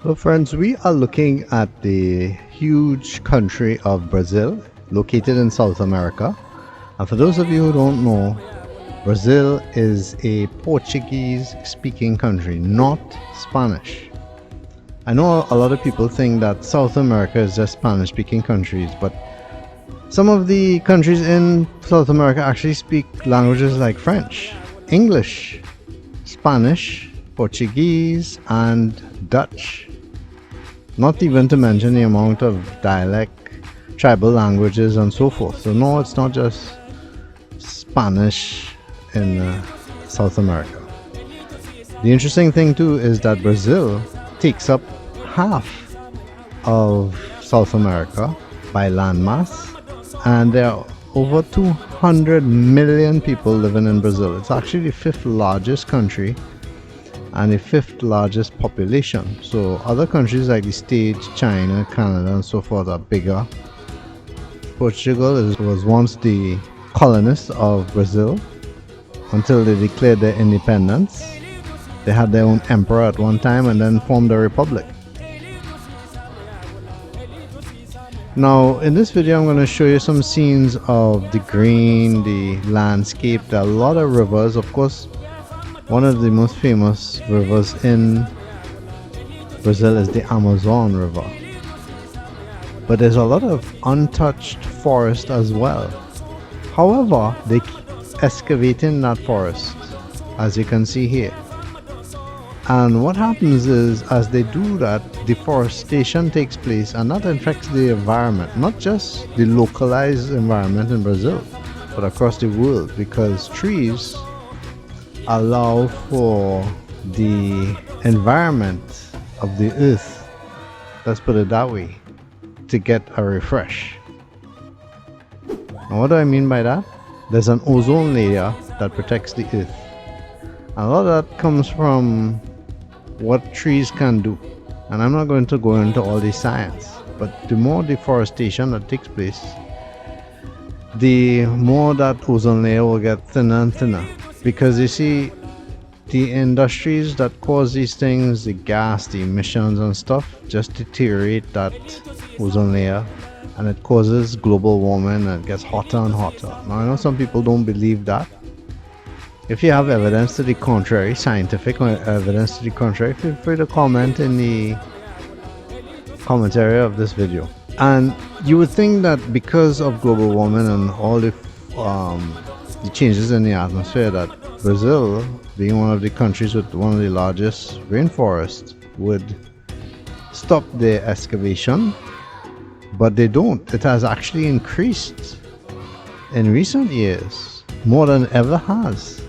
So friends, we are looking at the huge country of Brazil, located in South America. And for those of you who don't know, Brazil is a Portuguese-speaking country, not Spanish. I know a lot of people think that South America is just Spanish-speaking countries, but some of the countries in South America actually speak languages like French, English, Spanish, Portuguese, and Dutch. Not even to mention the amount of dialect, tribal languages, and so forth. So no, it's not just Spanish in South America. The interesting thing too is that Brazil takes up half of South America by landmass, and there are over 200 million people living in Brazil. It's actually the fifth largest country and the fifth largest population. So other countries like the States, China, Canada, and so forth are bigger. Portugal was once the colonist of Brazil until they declared their independence. They had their own emperor at one time and then formed a republic. Now in this video I'm going to show you some scenes of the green, the landscape. There are a lot of rivers. Of course, one of the most famous rivers in Brazil is the Amazon River. But there's a lot of untouched forest as well. However, they keep excavating that forest, as you can see here. And what happens is, as they do that, deforestation takes place, and that affects the environment, not just the localized environment in Brazil, but across the world, because trees allow for the environment of the earth, let's put it that way, to get a refresh. Now what do I mean by that? There's an ozone layer that protects the earth. A lot of that comes from what trees can do, and I'm not going to go into all the science, but the more deforestation that takes place, the more that ozone layer will get thinner and thinner. Because you see, the industries that cause these things, the gas, the emissions and stuff, just deteriorate that ozone layer, and it causes global warming, and it gets hotter and hotter. Now I know some people don't believe that. If you have evidence to the contrary, scientific evidence to the contrary, feel free to comment in the commentary of this video. And you would think that because of global warming and all the changes in the atmosphere, that Brazil, being one of the countries with one of the largest rainforests, would stop their excavation, but they don't. It has actually increased in recent years, more than it ever has.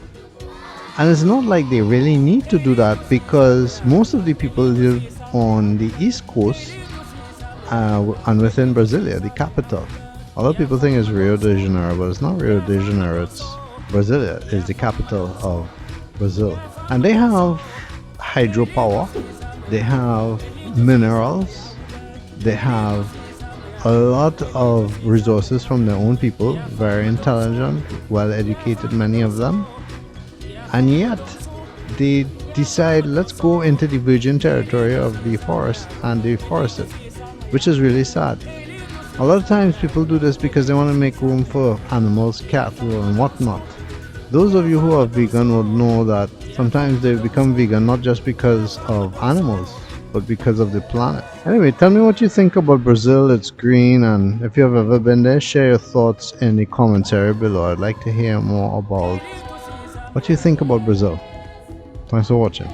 And it's not like they really need to do that, because most of the people live on the east coast and within Brasilia, the capital. A lot of people think it's Rio de Janeiro, but it's not Rio de Janeiro, it's Brasilia is the capital of Brazil. And they have hydropower, they have minerals, they have a lot of resources from their own people, very intelligent, well educated, many of them. And yet they decide, let's go into the virgin territory of the forest and deforest it, which is really sad. A lot of times people do this because they want to make room for animals, cattle and whatnot. Those of you who are vegan would know that sometimes they become vegan not just because of animals, but because of the planet. Anyway, tell me what you think about Brazil. It's green, and if you have ever been there, share your thoughts in the commentary below. I'd like to hear more about what you think about Brazil. Thanks for watching.